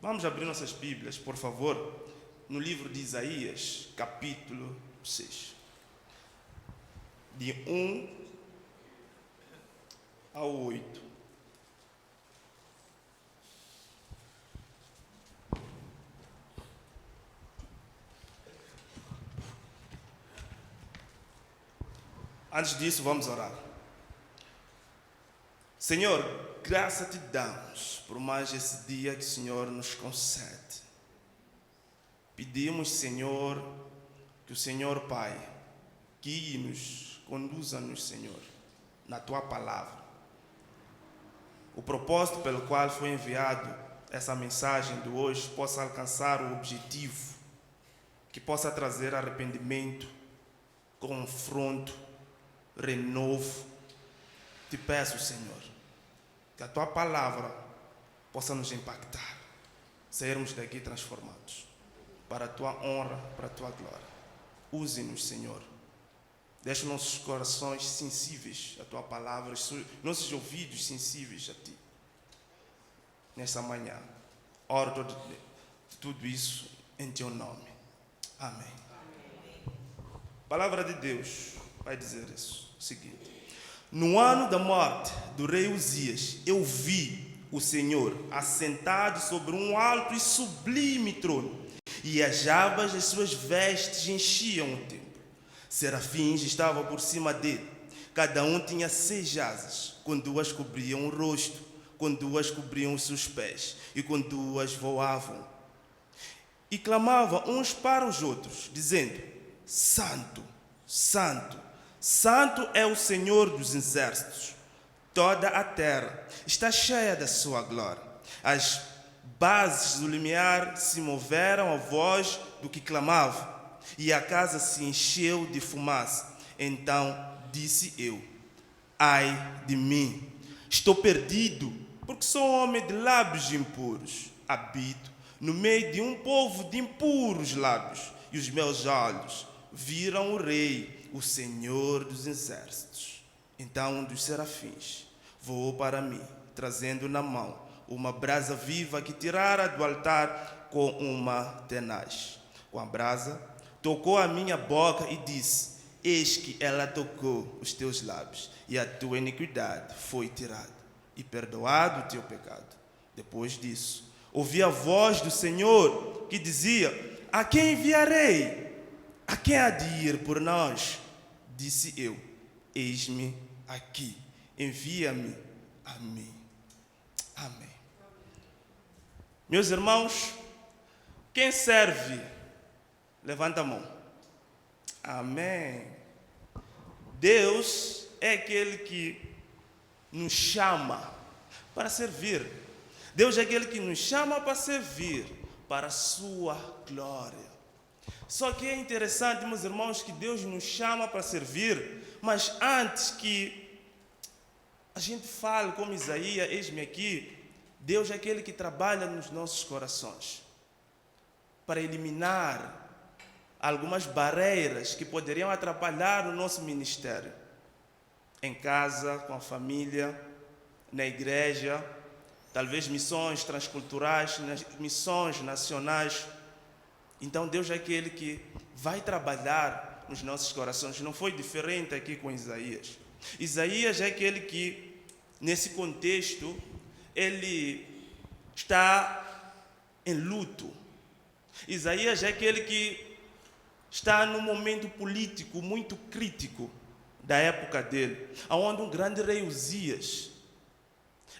Vamos abrir nossas Bíblias, por favor, no livro de Isaías, capítulo 6. De 1 ao 8. Antes disso, vamos orar. Senhor, graça te damos por mais esse dia que o Senhor nos concede. Pedimos, Senhor, que o Senhor, Pai, guie-nos, conduza-nos, Senhor, na Tua palavra. O propósito pelo qual foi enviado essa mensagem de hoje possa alcançar o objetivo, que possa trazer arrependimento, confronto, renovo. Te peço, Senhor, que a Tua palavra possa nos impactar, sairmos daqui transformados, para a Tua honra, para a Tua glória. Use-nos, Senhor. Deixa nossos corações sensíveis à Tua palavra, nossos ouvidos sensíveis a Ti. Nessa manhã, oro de tudo isso em Teu nome. Amém. A palavra de Deus vai dizer isso, o seguinte: no ano da morte do rei Uzias, eu vi o Senhor assentado sobre um alto e sublime trono, e as abas das suas vestes enchiam o templo. Serafins estavam por cima dele, cada um tinha 6 asas, com 2 cobriam o rosto, com 2 cobriam os seus pés, e com 2 voavam. E clamavam uns para os outros, dizendo: Santo, Santo, Santo é o Senhor dos exércitos. Toda a terra está cheia da sua glória. As bases do limiar se moveram à voz do que clamava, e a casa se encheu de fumaça. Então disse eu: ai de mim, estou perdido, porque sou homem de lábios impuros. Habito no meio de um povo de impuros lábios, e os meus olhos viram o Rei, o Senhor dos exércitos. Então um dos serafins voou para mim, trazendo na mão uma brasa viva que tirara do altar com uma tenaz. Com a brasa, tocou a minha boca e disse: eis que ela tocou os teus lábios, e a tua iniquidade foi tirada, e perdoado o teu pecado. Depois disso, ouvi a voz do Senhor que dizia: a quem enviarei? A quem há de ir por nós? Disse eu: eis-me aqui, envia-me a mim. Amém. Meus irmãos, quem serve? Levanta a mão. Amém. Deus é aquele que nos chama para servir. Deus é aquele que nos chama para servir, para a sua glória. Só que é interessante, meus irmãos, que Deus nos chama para servir, mas antes que a gente fale como Isaías, eis-me aqui, Deus é aquele que trabalha nos nossos corações para eliminar algumas barreiras que poderiam atrapalhar o nosso ministério. Em casa, com a família, na igreja, talvez missões transculturais, missões nacionais. Então Deus é aquele que vai trabalhar nos nossos corações. Não foi diferente aqui com Isaías. Isaías é aquele que, nesse contexto, ele está em luto. Isaías é aquele que está num momento político muito crítico da época dele, onde um grande rei Uzias,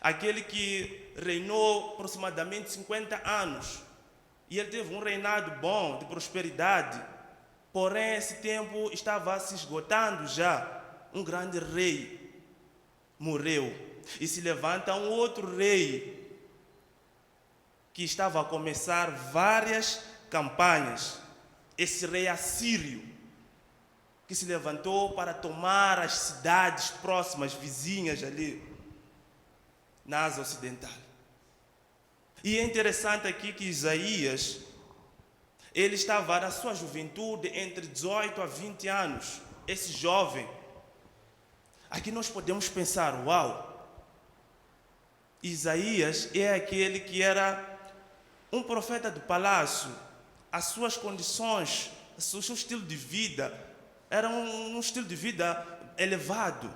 aquele que reinou aproximadamente 50 anos, e ele teve um reinado bom, de prosperidade, porém esse tempo estava se esgotando já. Um grande rei morreu, e se levanta um outro rei que estava a começar várias campanhas. Esse rei assírio, que se levantou para tomar as cidades próximas, vizinhas ali, na Ásia Ocidental. E é interessante aqui que Isaías, ele estava na sua juventude, entre 18 a 20 anos. Esse jovem, aqui nós podemos pensar: uau, Isaías é aquele que era Um profeta do palácio, as suas condições, o seu estilo de vida, era um estilo de vida elevado.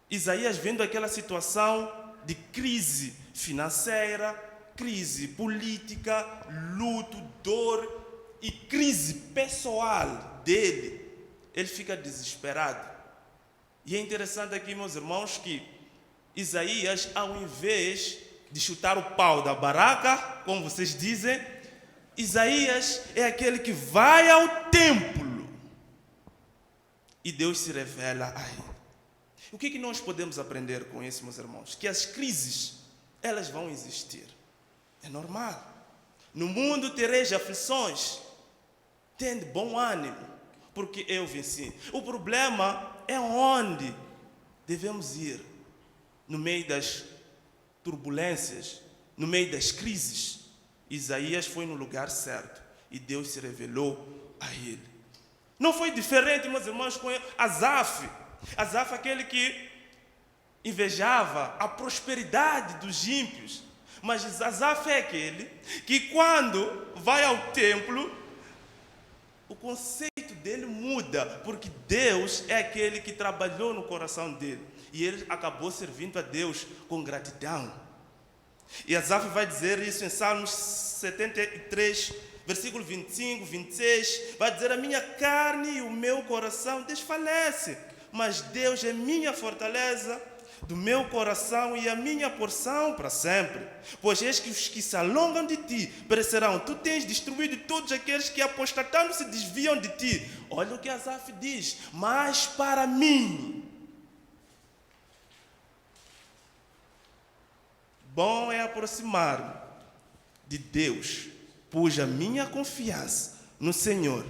Isaías vendo aquela situação de crise financeira, crise política, luto, dor e crise pessoal dele, ele fica desesperado. E é interessante aqui, meus irmãos, que Isaías, ao invés de chutar o pau da barraca, como vocês dizem, Isaías é aquele que vai ao templo e Deus se revela a ele. O que nós podemos aprender com isso, meus irmãos? Que as crises, elas vão existir. É normal. No mundo tereis aflições. Tende bom ânimo, porque eu venci. O problema é onde devemos ir. No meio das turbulências, no meio das crises. Isaías foi no lugar certo e Deus se revelou a ele. Não foi diferente, meus irmãos, com Asaf. Asaf, aquele que invejava a prosperidade dos ímpios. Mas Asaf é aquele que, quando vai ao templo, o conceito dele muda, porque Deus é aquele que trabalhou no coração dele. E ele acabou servindo a Deus com gratidão. E Asaf vai dizer isso em Salmos 73, versículo 25, 26. Vai dizer: a minha carne e o meu coração desfalecem, mas Deus é minha fortaleza do meu coração e a minha porção para sempre. Pois eis que os que se alongam de ti perecerão. Tu tens destruído todos aqueles que apostatando se desviam de ti. Olha o que Asaf diz: mas para mim, bom é aproximar-me de Deus, pus a minha confiança no Senhor,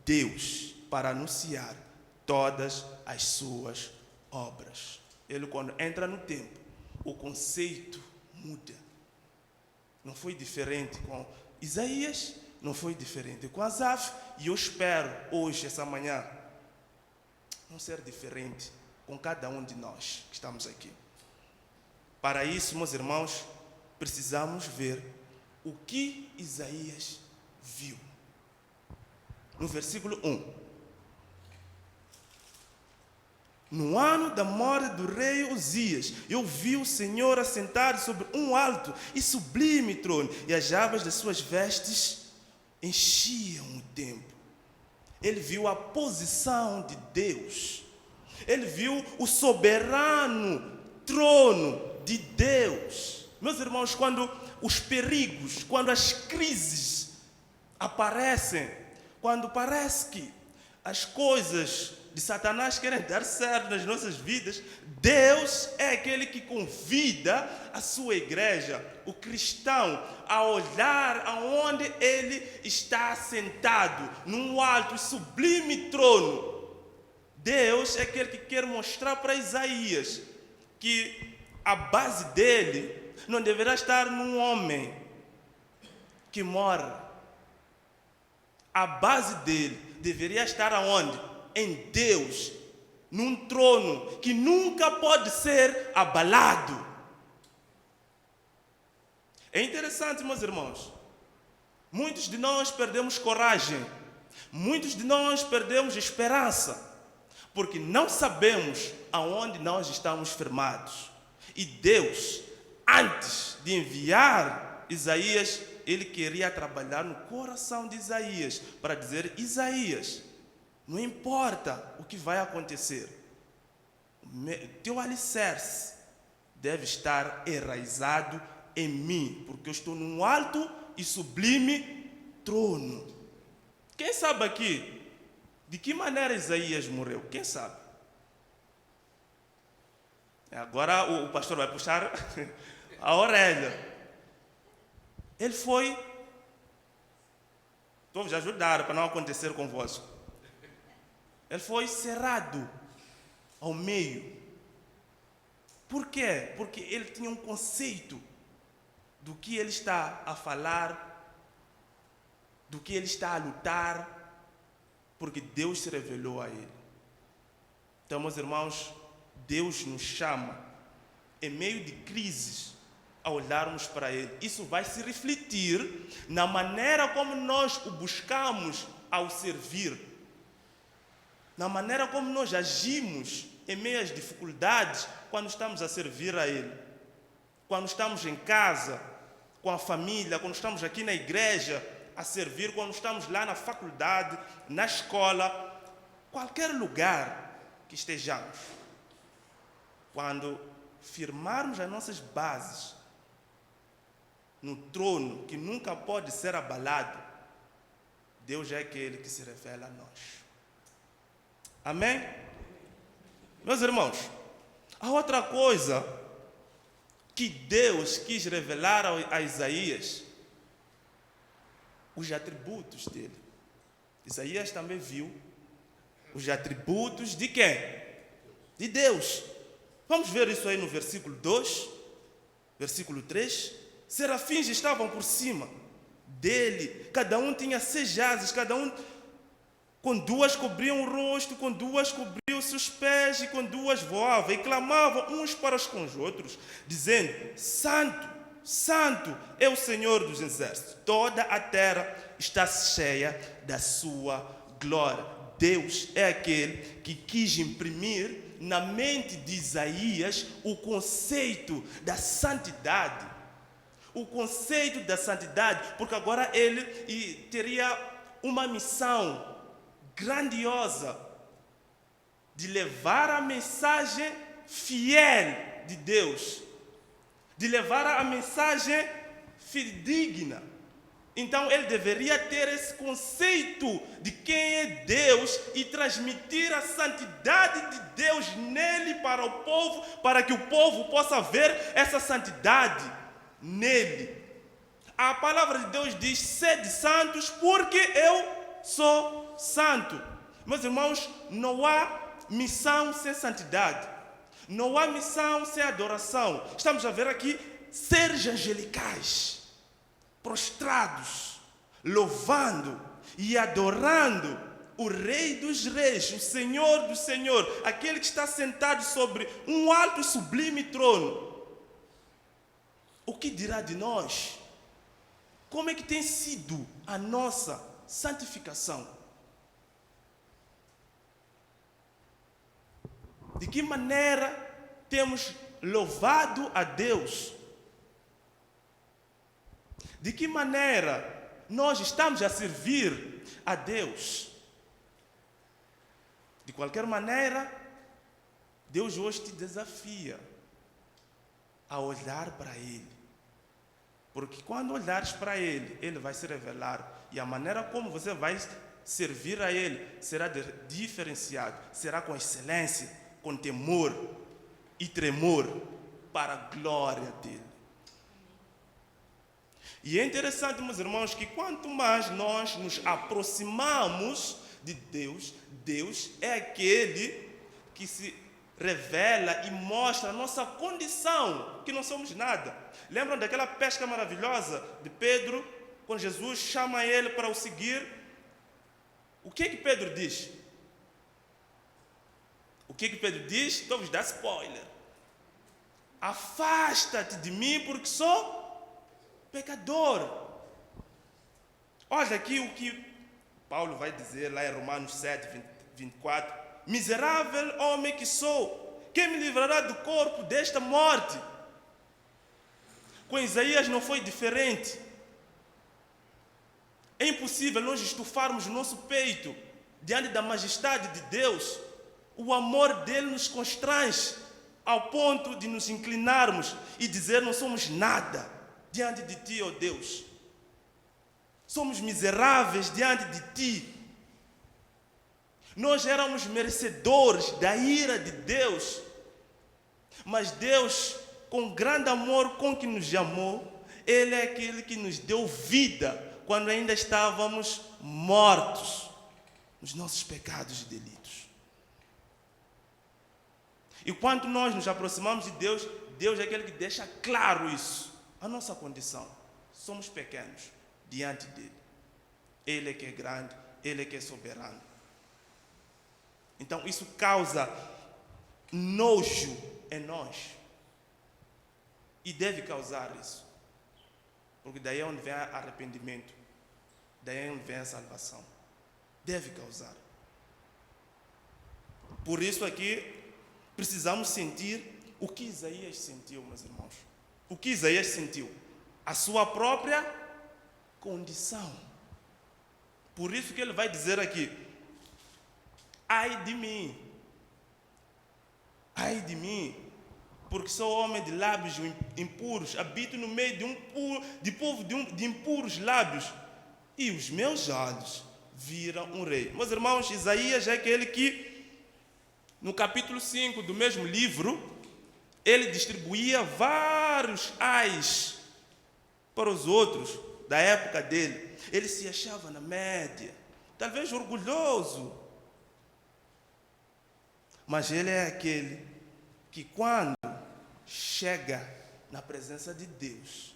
Deus, para anunciar todas as suas obras. Ele, quando entra no templo, o conceito muda. Não foi diferente com Isaías, não foi diferente com Asaf, e eu espero hoje, essa manhã, não ser diferente com cada um de nós que estamos aqui. Para isso, meus irmãos, precisamos ver o que Isaías viu. No versículo 1. No ano da morte do rei Uzias, eu vi o Senhor assentado sobre um alto e sublime trono, e as abas das suas vestes enchiam o templo. Ele viu a posição de Deus. Ele viu o soberano trono de Deus. Meus irmãos, quando os perigos, quando as crises aparecem, quando parece que as coisas de Satanás querem dar certo nas nossas vidas, Deus é aquele que convida a sua igreja, o cristão, a olhar aonde ele está sentado, num alto e sublime trono. Deus é aquele que quer mostrar para Isaías que a base dele não deverá estar num homem que mora. A base dele deveria estar aonde? Em Deus, num trono que nunca pode ser abalado. É interessante, meus irmãos. Muitos de nós perdemos coragem. Muitos de nós perdemos esperança. Porque não sabemos aonde nós estamos firmados. E Deus, antes de enviar Isaías, ele queria trabalhar no coração de Isaías para dizer: Isaías, não importa o que vai acontecer, teu alicerce deve estar enraizado em mim, porque eu estou num alto e sublime trono. Quem sabe aqui de que maneira Isaías morreu? Quem sabe? Agora o pastor vai puxar a orelha. Ele foi... Estou vos ajudar para não acontecer convosco. Ele foi cerrado ao meio. Por quê? Porque ele tinha um conceito do que ele está a falar, do que ele está a lutar, porque Deus se revelou a ele. Então, meus irmãos, Deus nos chama, em meio de crises, a olharmos para Ele. Isso vai se refletir na maneira como nós o buscamos ao servir, na maneira como nós agimos em meio às dificuldades quando estamos a servir a Ele, quando estamos em casa, com a família, quando estamos aqui na igreja a servir, quando estamos lá na faculdade, na escola, qualquer lugar que estejamos. Quando firmarmos as nossas bases no trono que nunca pode ser abalado, Deus é aquele que se revela a nós. Amém? Meus irmãos, a outra coisa que Deus quis revelar a Isaías, os atributos dele. Isaías também viu os atributos de quem? De Deus. Vamos ver isso aí no versículo 2, versículo 3. Serafins estavam por cima dele, cada um tinha 6 asas, cada um com 2 cobriam o rosto, com 2 cobriam seus pés e com 2 voavam e clamavam uns para com os outros, dizendo: Santo, Santo é o Senhor dos exércitos, toda a terra está cheia da sua glória. Deus é aquele que quis imprimir na mente de Isaías o conceito da santidade. O conceito da santidade, porque agora ele teria uma missão grandiosa de levar a mensagem fiel de Deus, de levar a mensagem fidedigna. Então ele deveria ter esse conceito de quem é Deus e transmitir a santidade de Deus nele para o povo, para que o povo possa ver essa santidade nele. A palavra de Deus diz: sede santos porque eu sou santo. Meus irmãos, não há missão sem santidade, não há missão sem adoração. Estamos a ver aqui seres angelicais prostrados, louvando e adorando o Rei dos Reis, o Senhor do Senhor, aquele que está sentado sobre um alto e sublime trono. O que dirá de nós? Como é que tem sido a nossa santificação? De que maneira temos louvado a Deus? De que maneira nós estamos a servir a Deus? De qualquer maneira, Deus hoje te desafia a olhar para Ele. Porque quando olhares para Ele, Ele vai se revelar. E a maneira como você vai servir a Ele será diferenciado. Será com excelência, com temor e tremor para a glória dEle. E é interessante, meus irmãos, que quanto mais nós nos aproximamos de Deus, Deus é aquele que se revela e mostra a nossa condição, que não somos nada. Lembram daquela pesca maravilhosa de Pedro, quando Jesus chama ele para o seguir? O que Pedro diz? O que Pedro diz? Estou vos dar spoiler. Afasta-te de mim porque sou pecador. Olha aqui o que Paulo vai dizer lá em Romanos 7, 24. Miserável homem que sou, quem me livrará do corpo desta morte? Com Isaías não foi diferente. É impossível nós estufarmos o nosso peito diante da majestade de Deus. O amor dele nos constrange ao ponto de nos inclinarmos e dizer: não somos nada diante de ti, ó Deus. Somos miseráveis diante de ti. Nós éramos merecedores da ira de Deus, mas Deus, com grande amor com que nos amou, Ele é aquele que nos deu vida quando ainda estávamos mortos nos nossos pecados e delitos. E quando nós nos aproximamos de Deus, Deus é aquele que deixa claro isso, a nossa condição. Somos pequenos diante dele. Ele é que é grande, Ele é que é soberano. Então isso causa nojo em nós. E deve causar isso. Porque daí é onde vem arrependimento. Daí é onde vem a salvação. Deve causar. Por isso aqui, precisamos sentir o que Isaías sentiu, meus irmãos. O que Isaías sentiu? A sua própria condição. Por isso que ele vai dizer aqui: ai de mim, porque sou homem de lábios impuros, habito no meio de povo de impuros lábios, e os meus olhos viram um rei. Meus irmãos, Isaías é aquele que, no capítulo 5 do mesmo livro, ele distribuía vários ais para os outros da época dele. Ele se achava na média, talvez orgulhoso, mas ele é aquele que, quando chega na presença de Deus,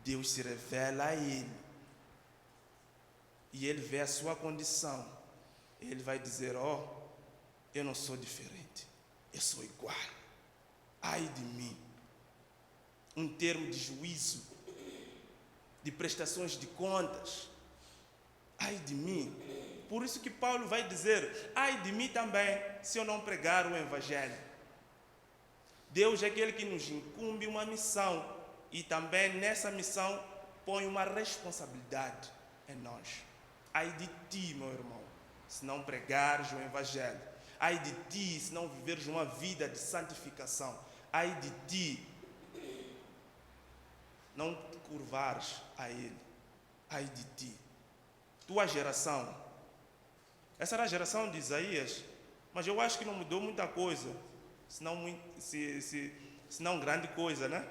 Deus se revela a ele. E ele vê a sua condição. Ele vai dizer: ó, eu não sou diferente, eu sou igual. Ai de mim. Um termo de juízo, de prestações de contas. Ai de mim. Por isso que Paulo vai dizer: ai de mim também, se eu não pregar o Evangelho. Deus é aquele que nos incumbe uma missão, e também nessa missão põe uma responsabilidade em nós. Ai de ti, meu irmão, se não pregares o Evangelho. Ai de ti, se não viveres uma vida de santificação. Ai de ti, não te curvares a Ele. Ai de ti. Tua geração, essa era a geração de Isaías, mas eu acho que não mudou muita coisa, se não grande coisa, né?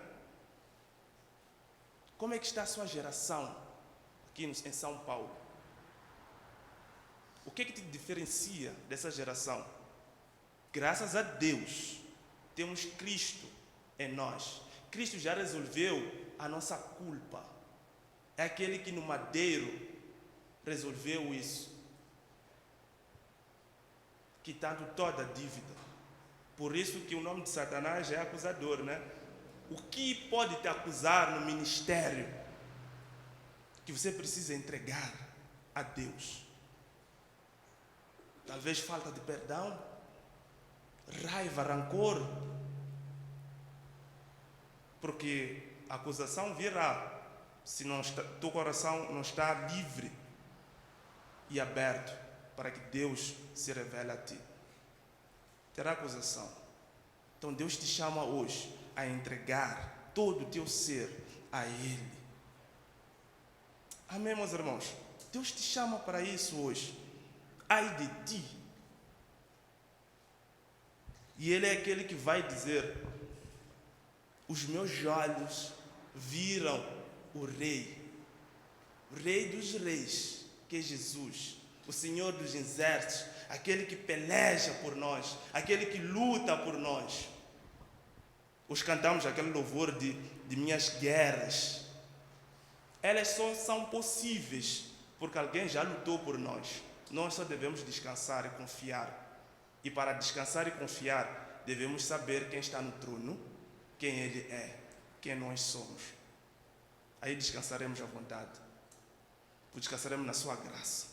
Como é que está a sua geração aqui em São Paulo? O que é que te diferencia dessa geração? Graças a Deus, temos Cristo em nós. Cristo já resolveu a nossa culpa. É aquele que no madeiro resolveu isso, quitando toda a dívida. Por isso que o nome de Satanás é acusador, né? O que pode te acusar no ministério que você precisa entregar a Deus? Talvez falta de perdão, raiva, rancor, porque a acusação virá se teu coração não está livre e aberto para que Deus se revele a ti. Terá acusação. Então Deus te chama hoje a entregar todo o teu ser a Ele. Amém, meus irmãos? Deus te chama para isso hoje. Ai de ti. E Ele é aquele que vai dizer: os meus olhos viram o Rei dos reis, que é Jesus, o Senhor dos exércitos, aquele que peleja por nós, aquele que luta por nós. Os cantamos aquele louvor de minhas guerras. Elas só são possíveis porque alguém já lutou por nós. Nós só devemos descansar e confiar. E para descansar e confiar, devemos saber quem está no trono, quem Ele é, quem nós somos. Aí descansaremos à vontade. Descansaremos na sua graça.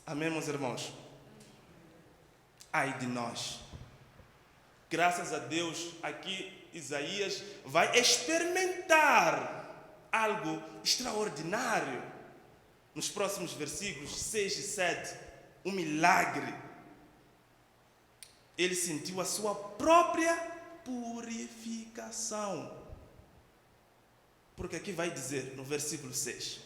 Amém, meus irmãos? Ai de nós. Graças a Deus, aqui Isaías vai experimentar algo extraordinário. Nos próximos versículos 6 e 7, um milagre. Ele sentiu a sua própria purificação. Porque aqui vai dizer, no versículo 6,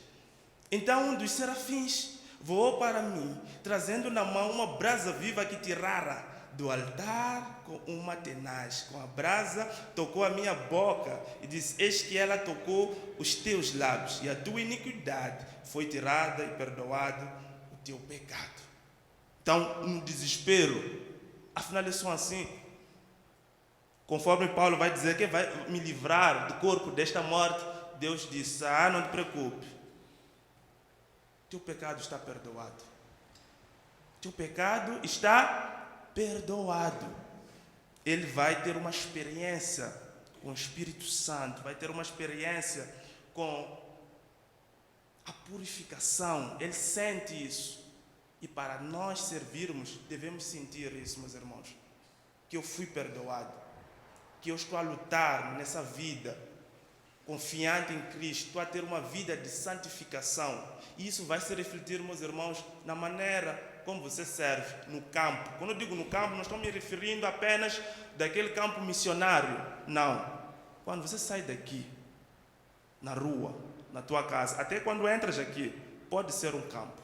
então um dos serafins voou para mim, trazendo na mão uma brasa viva que tirara do altar com uma tenaz. Com a brasa tocou a minha boca e disse: eis que ela tocou os teus lábios, e a tua iniquidade foi tirada e perdoado o teu pecado. Então, um desespero. Afinal, eles são assim. Conforme Paulo vai dizer que vai me livrar do corpo desta morte, Deus disse: não te preocupe, teu pecado está perdoado. Teu pecado está perdoado. Ele vai ter uma experiência com o Espírito Santo, vai ter uma experiência com a purificação. Ele sente isso. E para nós servirmos, devemos sentir isso, meus irmãos. Que eu fui perdoado. Que eu estou a lutar nessa vida, confiante em Cristo. Estou a ter uma vida de santificação. E isso vai se refletir, meus irmãos, na maneira como você serve no campo. Quando eu digo no campo, não estou me referindo apenas daquele campo missionário. Não. Quando você sai daqui, na rua, na tua casa, até quando entras aqui, pode ser um campo.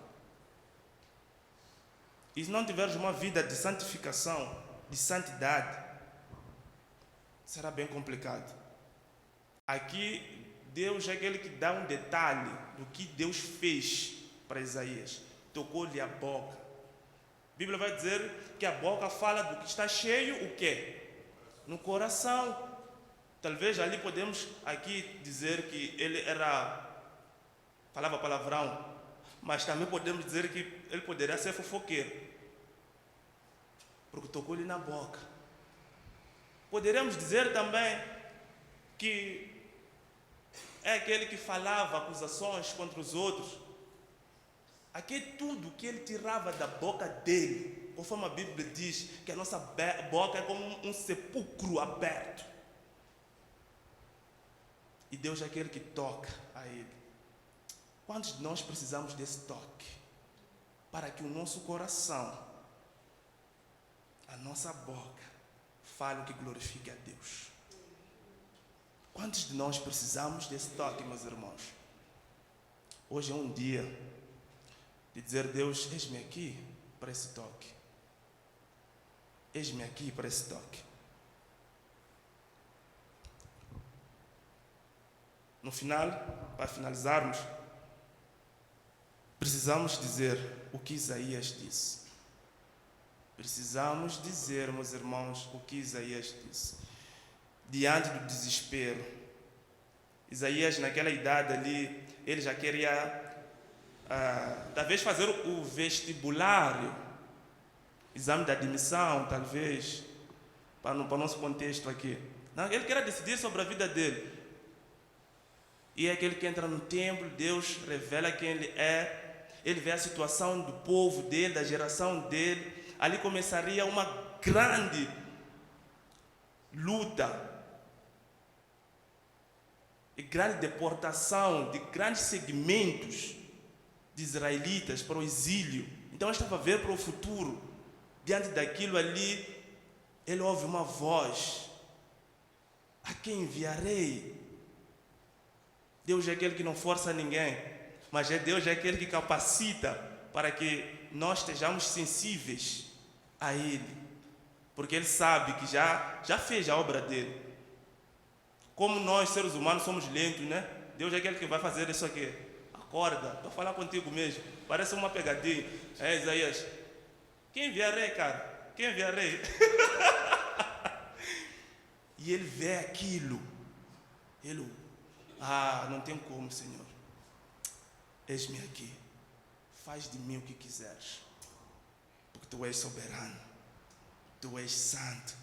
E se não tiveres uma vida de santificação, de santidade, será bem complicado. Aqui, Deus é aquele que dá um detalhe do que Deus fez para Isaías. Tocou-lhe a boca. A Bíblia vai dizer que a boca fala do que está cheio, o quê? No coração. Talvez ali podemos aqui dizer que ele falava palavrão, mas também podemos dizer que ele poderia ser fofoqueiro, porque tocou-lhe na boca. Poderíamos dizer também que é aquele que falava acusações contra os outros. Aqui tudo que ele tirava da boca dele, conforme a Bíblia diz, que a nossa boca é como um sepulcro aberto. E Deus é aquele que toca a ele. Quantos de nós precisamos desse toque? Para que o nosso coração, a nossa boca, fale o que glorifique a Deus. Quantos de nós precisamos desse toque, meus irmãos? Hoje é um dia de dizer: Deus, eis-me aqui para esse toque. Eis-me aqui para esse toque. No final, para finalizarmos, precisamos dizer o que Isaías disse. Precisamos dizer, meus irmãos, o que Isaías disse. Diante do desespero, Isaías, naquela idade ali, ele já queria, talvez, fazer o vestibulário, exame de admissão, talvez, para o nosso contexto aqui. Não, ele queria decidir sobre a vida dele. E é aquele que entra no templo, Deus revela quem ele é, ele vê a situação do povo dele, da geração dele. Ali começaria uma grande luta e grande deportação de grandes segmentos de israelitas para o exílio. Então ele estava a ver para o futuro. Diante daquilo ali, ele ouve uma voz: a quem enviarei? Deus é aquele que não força ninguém, mas Deus é aquele que capacita para que nós estejamos sensíveis a Ele, porque Ele sabe que já fez a obra dele. Como nós, seres humanos, somos lentos, né? Deus é aquele que vai fazer isso aqui. Acorda, estou a falar contigo mesmo, parece uma pegadinha. Isaías, quem enviarei, cara? Quem enviarei? E ele vê aquilo, não tem como, Senhor. Eis-me aqui. Faz de mim o que quiseres. Porque Tu és soberano. Tu és santo.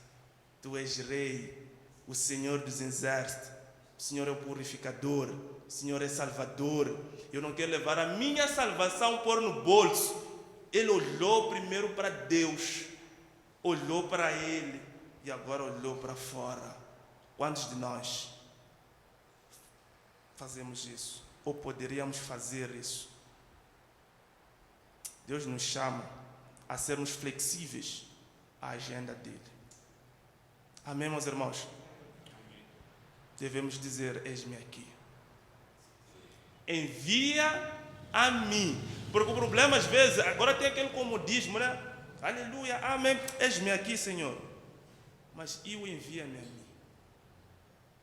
Tu és rei. O Senhor dos exércitos. O Senhor é o purificador. O Senhor é salvador. Eu não quero levar a minha salvação pôr no bolso. Ele olhou primeiro para Deus. Olhou para Ele. E agora olhou para fora. Quantos de nós fazemos isso? Ou poderíamos fazer isso? Deus nos chama a sermos flexíveis à agenda dele. Amém, meus irmãos? Amém. Devemos dizer: eis-me aqui. Envia a mim. Porque o problema, às vezes, agora tem aquele comodismo, né? Aleluia, amém. Eis-me aqui, Senhor. Mas e o envia-me a mim?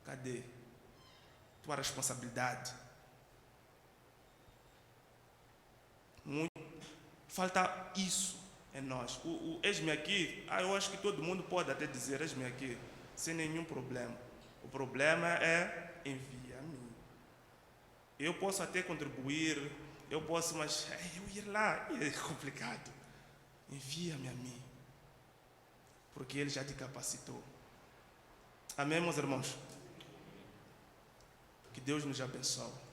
Cadê tua responsabilidade? Muito. Falta isso em nós. O eis-me aqui, eu acho que todo mundo pode até dizer eis-me aqui, sem nenhum problema. O problema é envia-me. Eu posso até contribuir, mas eu ir lá é complicado. Envia-me a mim, porque Ele já te capacitou. Amém, meus irmãos? Que Deus nos abençoe.